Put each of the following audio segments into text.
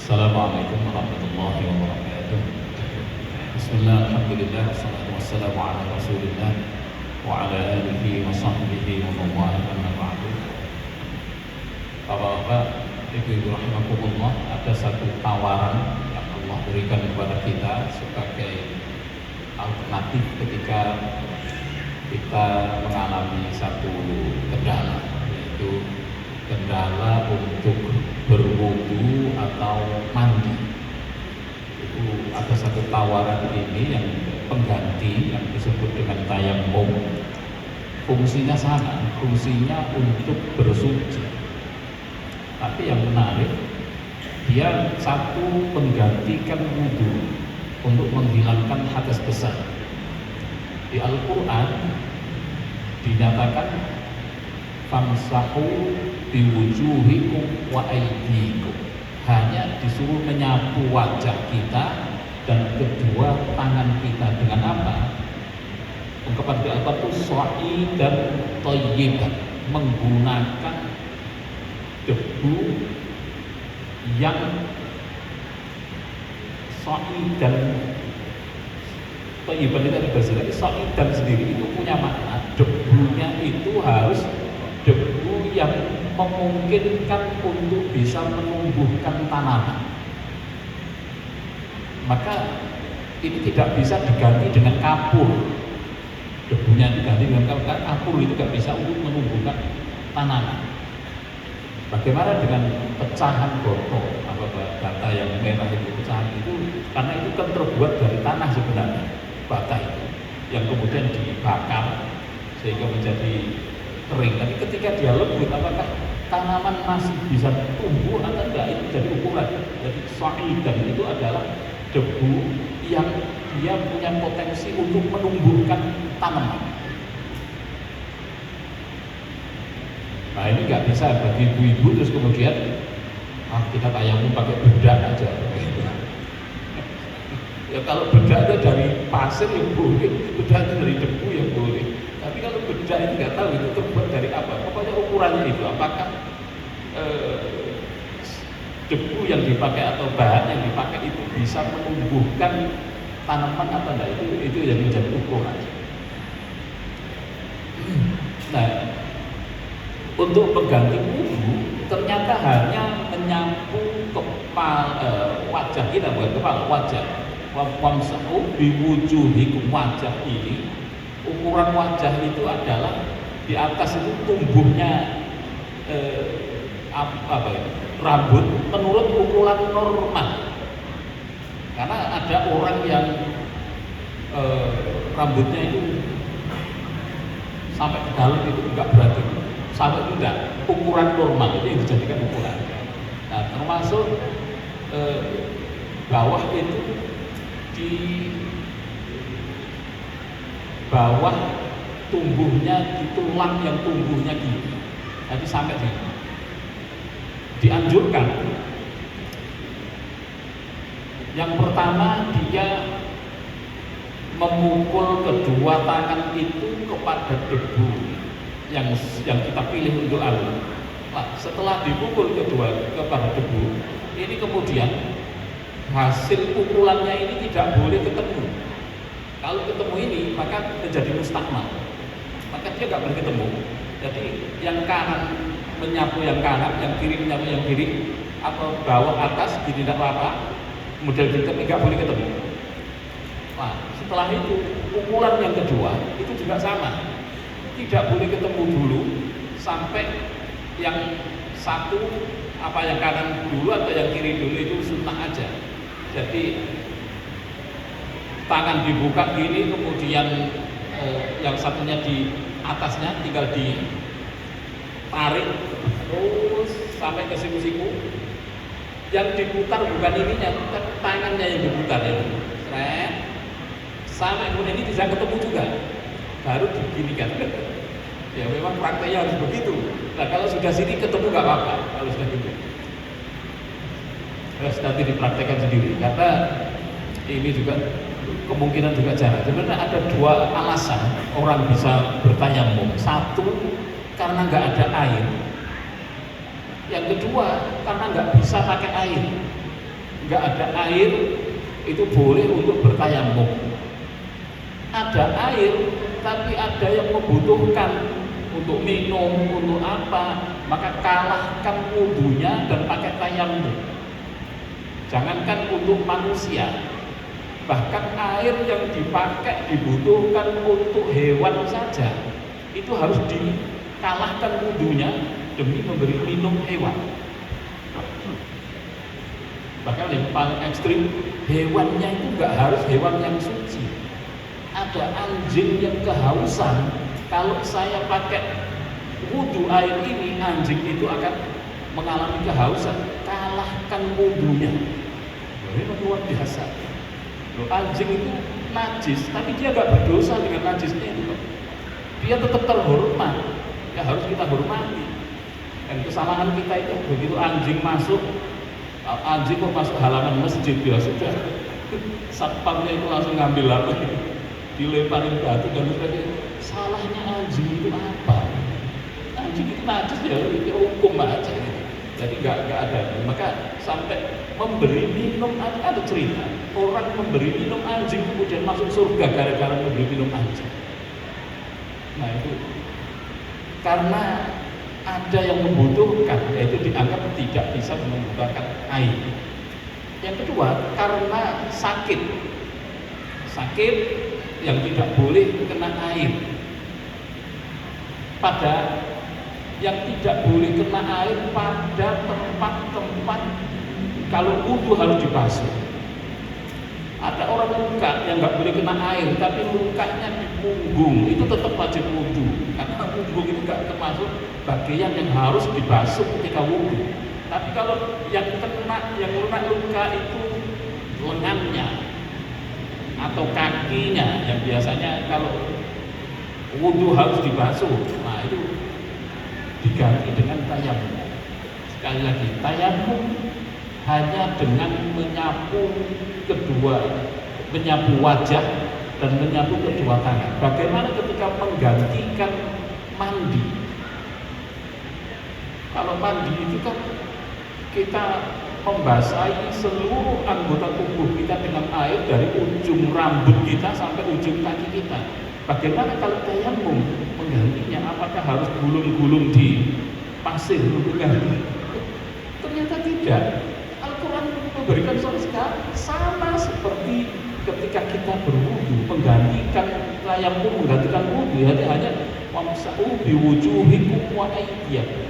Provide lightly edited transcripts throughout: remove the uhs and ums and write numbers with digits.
Assalamualaikum warahmatullahi wabarakatuh. Bismillah, alhamdulillah, wassalatu wassalamu ala rasulillah wa ala alihi wa sahbihi wa mawala amma ba'du. Bapak-bapak, ibu-ibu rahimakumullah, ada satu tawaran yang Allah berikan kepada kita sebagai alternatif ketika kita mengalami satu kendala, yaitu kendala untuk berwudu atau mandi. Itu ada satu tawaran ini yang pengganti yang disebut dengan tayammum. Fungsinya sama, fungsinya untuk bersuci. Tapi yang menarik, dia satu menggantikan wudu untuk menghilangkan hadas besar. Di Al-Quran dinyatakan famsahu biwujuhikum wa aydikum, hanya disuruh menyapu wajah kita dan kedua tangan kita dengan apa? Ungkapan di apa itu sha'idan thayyiban, menggunakan debu yang sha'idan thayyiban. Itu ada bahasa lagi, sha'idan sendiri itu punya makna debunya itu harus debu yang memungkinkan untuk bisa menumbuhkan tanaman. Maka ini tidak bisa diganti dengan kapur. Debunya diganti dengan kapur, karena kapur itu tidak bisa untuk menumbuhkan tanaman. Bagaimana dengan pecahan botol atau bata yang merah itu, pecahan itu, karena itu kan terbuat dari tanah sebenarnya, bata itu yang kemudian dibakar sehingga menjadi kering. Tapi ketika dia lembut, apakah tanaman masih bisa tumbuh atau enggak? Itu jadi ukuran. Jadi sha'idan itu adalah debu yang dia punya potensi untuk menumbuhkan tanaman. Nah ini nggak bisa bagi ibu-ibu terus kemudian kita tayammum pakai bedak aja. Ya kalau bedak itu dari pasir yang boleh, bedak itu dari debu yang boleh. Tapi kalau bedak ini nggak tahu itu terbuat dari apa. Pokoknya ukurannya itu apakah debu yang dipakai atau bahan yang dipakai itu bisa menumbuhkan tanaman atau enggak, itu yang menjadi ukuran. Nah, untuk pengganti wudu ternyata hanya menyapu kepala wajah kita, bukan kepala, wajah. Wamsahu biwujuhikum, wajah ini, ukuran wajah itu adalah di atas itu tumbuhnya rambut menurut ukuran normal. Karena ada orang yang rambutnya itu sampai ke dalam itu enggak berarti, sampai itu enggak, ukuran normal itu yang dijadikan ukuran. Nah, termasuk bawah itu, di bawah tumbuhnya, di tulang yang tumbuhnya gini, jadi sampai di dianjurkan. Yang pertama, dia memukul kedua tangan itu kepada debu yang kita pilih untuk alur. Nah, setelah dipukul kedua kepada debu ini, kemudian hasil pukulannya ini tidak boleh ketemu. Kalau ketemu ini maka menjadi mustakmal, maka dia nggak boleh ketemu. Jadi yang kanan menyapu yang kanan, yang kiri menyapu yang kiri, atau bawah atas gini tidak apa-apa, model gitu, nggak boleh ketemu. Nah, setelah itu pukulan yang kedua itu juga sama, tidak boleh ketemu dulu sampai yang satu, apa yang kanan dulu atau yang kiri dulu, itu sunnah aja. Jadi tangan dibuka gini, kemudian yang satunya di atasnya tinggal ditarik terus sampai ke siku-siku. Yang diputar bukan ininya, tangannya yang diputar ya. Seret, sampai kemudian ini bisa ketemu juga, baru diginikan. Ya memang prakteknya harus begitu. Nah kalau sudah sini ketemu nggak apa-apa, kalau sudah gitu. Terus nanti dipraktekkan sendiri, karena ini juga kemungkinan juga jarang. Sebenarnya ada dua alasan orang bisa bertayamum. Satu, karena nggak ada air. Yang kedua, karena nggak bisa pakai air. nggak ada air itu boleh untuk bertayamum. Ada air tapi ada yang membutuhkan untuk minum, untuk apa, maka kalahkan wudunya dan pakai tayamum. Jangankan untuk manusia, bahkan air yang dipakai dibutuhkan untuk hewan saja itu harus dikalahkan wudunya demi memberi minum hewan. Bahkan yang paling ekstrim, hewannya itu nggak harus hewan yang suci. Ada anjing yang kehausan, kalau saya pakai wudhu air ini, anjing itu akan mengalami kehausan. Kalahkan wudhunya. Ini luar biasa. Anjing itu najis, tapi dia nggak berdosa dengan najisnya itu. Dia tetap terhormat, ya harus kita hormati. Dan kesalahan kita itu begitu anjing masuk kok masuk halaman masjid, ya sudah, satpamnya itu langsung ngambil apa, dilemparin batu dan sebagainya. Salahnya anjing itu apa? Anjing itu najis ya, itu hukum aja. Jadi nggak ada. Maka sampai memberi minum, ada cerita orang memberi minum anjing kemudian masuk surga gara-gara memberi minum anjing. Nah itu karena ada yang membutuhkan, yaitu dianggap tidak bisa menggunakan air. Yang kedua, karena sakit yang tidak boleh kena air. Pada yang tidak boleh kena air pada tempat-tempat kalau wudu harus dibasuh. Ada orang luka yang nggak boleh kena air, tapi lukanya di punggung, itu tetap wajib wudu. Karena punggung itu nggak termasuk bagian yang harus dibasuh ketika wudu. Tapi kalau yang kena luka itu lengannya atau kakinya, yang biasanya kalau wudu harus dibasuh, nah itu diganti dengan tayamum. Sekali lagi, tayamum hanya dengan menyapu wajah dan menyapu kedua tangan. Bagaimana ketika menggantikan mandi? Kalau mandi itu kan kita membasahi seluruh anggota tubuh kita dengan air dari ujung rambut kita sampai ujung kaki kita. Bagaimana kalau tayamum menggantinya? Apakah harus gulung-gulung di pasir untuk ganti? Ternyata tidak. Al-Quran memberikan solusi sama seperti ketika kita berwudu, menggantikan tayamum, menggantikan wudu hanya wamsahu biwujuhikum wa aydiyakum,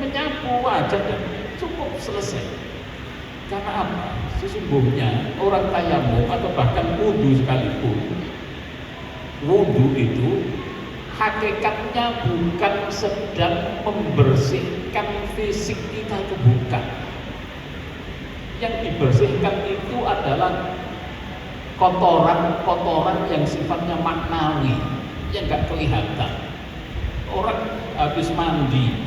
menyapu wajah dan cukup, selesai. Karena apa? Sesungguhnya orang tayamum atau bahkan wudu sekalipun, wudu itu hakikatnya bukan sedang membersihkan fisik kita, itu bukan. Yang dibersihkan itu adalah kotoran-kotoran yang sifatnya maknawi, yang nggak kelihatan. Orang habis mandi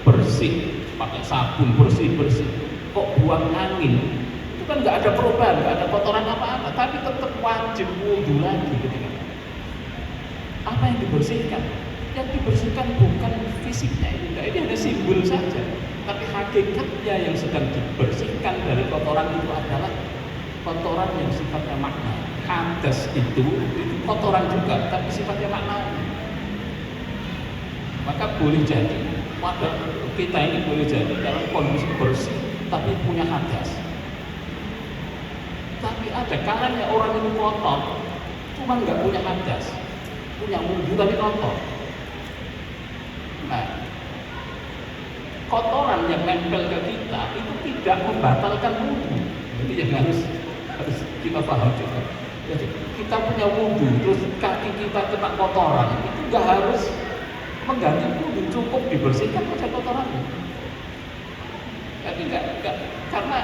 bersih, pakai sabun bersih, kok buang angin, itu kan nggak ada perubahan, nggak ada kotoran apa-apa, tapi tetap wajib wudu lagi ketika. Apa yang dibersihkan? Yang dibersihkan bukan fisiknya ini hanya simbol saja, tapi hakikatnya yang sedang dibersihkan dari kotoran itu adalah kotoran yang sifatnya makna. Hadas itu kotoran juga, tapi sifatnya makna. Maka boleh jadi pada kita ini boleh jadi dalam kondisi bersih tapi punya hadas. Tapi ada kalanya orang itu kotor, cuma nggak punya hadas, punya wudu tapi kotor. Nah, kotoran yang nempel ke kita itu tidak membatalkan wudu. Jadi yang harus kita paham juga. Jadi kita punya wudu, terus kaki kita kena kotoran, itu nggak harus mengganti wudu, cukup dibersihkan saja kotorannya. Jadi nggak, karena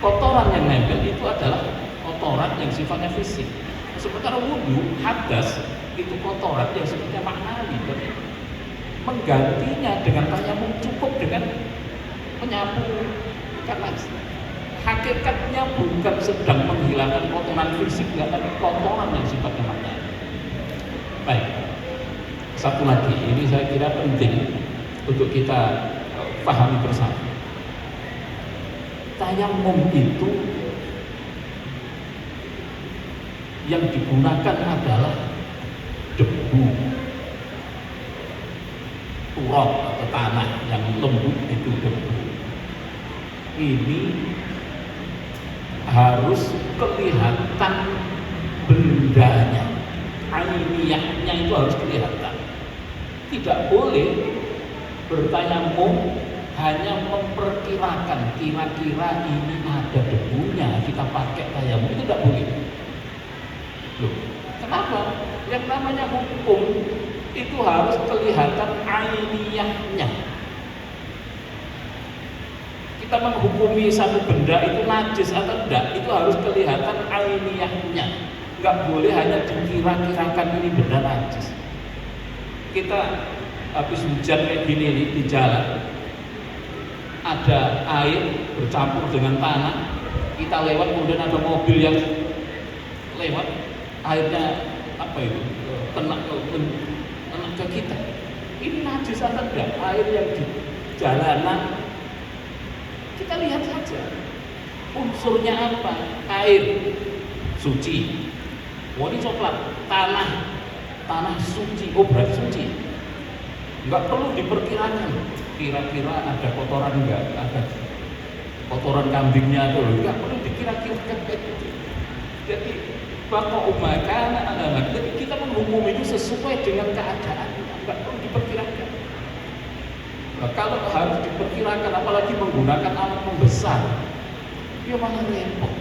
kotoran yang nempel itu adalah kotoran yang sifatnya fisik. Sementara wudu, hadas, itu kotoran yang sifatnya maknawi. Jadi menggantinya dengan tayamum cukup dengan menyapu, karena hakikatnya bukan sedang menghilangkan kotoran fisik, tapi kotoran yang sifatnya maknawi. Baik, satu lagi, ini saya kira penting untuk kita pahami bersama. Tayamum itu yang digunakan adalah debu, turab atau tanah yang lembut itu debu. Ini harus kelihatan bendanya, ainiyahnya itu harus kelihatan. Tidak boleh bertayamum hanya memperkirakan kira-kira ini ada debunya kita pakai tayamum, itu tidak boleh. Loh, kenapa? Yang namanya hukum itu harus kelihatan ainiyahnya. Kita menghukumi satu benda itu najis atau tidak, itu harus kelihatan ainiyahnya. Nggak boleh hanya dikira-kirakan ini benda najis. Kita habis hujan kayak gini nih, di jalan ada air bercampur dengan tanah, kita lewat kemudian ada mobil yang lewat, airnya apa itu kena ke kita, ini najis atau enggak? Air yang di jalanan kita lihat saja unsurnya apa. Air suci, ini coklat, tanah suci, berarti suci. Nggak perlu diperkirakan kira-kira ada kotoran enggak, ada kotoran kambingnya atau enggak, perlu dikira-kirakan. Jadi bahwa umakan anak-anak, jadi kita menghukum itu sesuai dengan keadaan, enggak perlu diperkirakan. Nah, kalau harus diperkirakan, apalagi menggunakan alat pembesar, ya malah repot.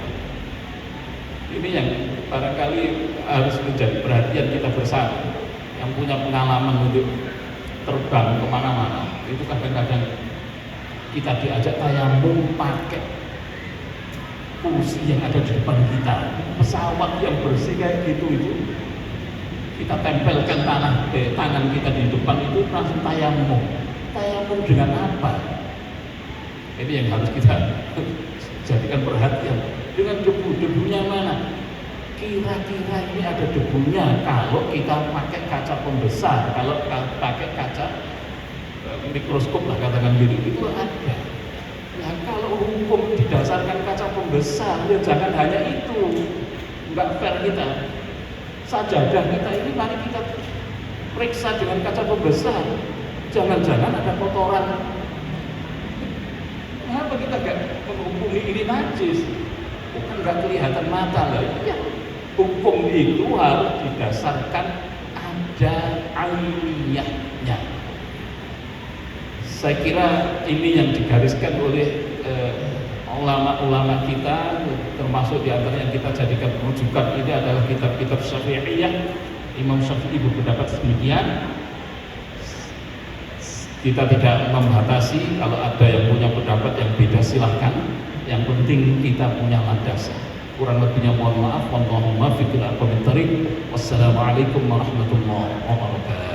Ini yang barangkali harus menjadi perhatian kita bersama, yang punya pengalaman untuk terbang kemana-mana. Itu kadang-kadang kita diajak tayamum pakai kursi yang ada di depan kita, pesawat yang bersih kayak gitu, itu kita tempelkan tangan kita di depan, itu langsung tayamum dengan apa? Ini yang harus kita jadikan perhatian. Dengan debunya mana? Kira-kira ini ada debunya kalau kita pakai kaca pembesar, kalau pakai kaca mikroskop lah katakan gitu, itu ada. Nah, kalau hukum didasarkan kaca pembesar, ya jangan hanya itu, nggak fair kita. Sajadah kita ini mari kita periksa dengan kaca pembesar, jangan-jangan ada kotoran. Kenapa kita nggak menghukumi ini najis? Bukan nggak kelihatan mata lah. Ya, hukum itu harus didasarkan ada ainiyahnya. Saya kira ini yang digariskan oleh ulama-ulama kita, termasuk diantara yang kita jadikan rujukan ini adalah kitab-kitab Syafi'iyah. Imam Syafi'i berpendapat demikian. Kita tidak membatasi, kalau ada yang punya pendapat yang beda silahkan. Yang penting kita punya landasan. Kurang lebihnya mohon maaf. Wassalamualaikum warahmatullahi wabarakatuh.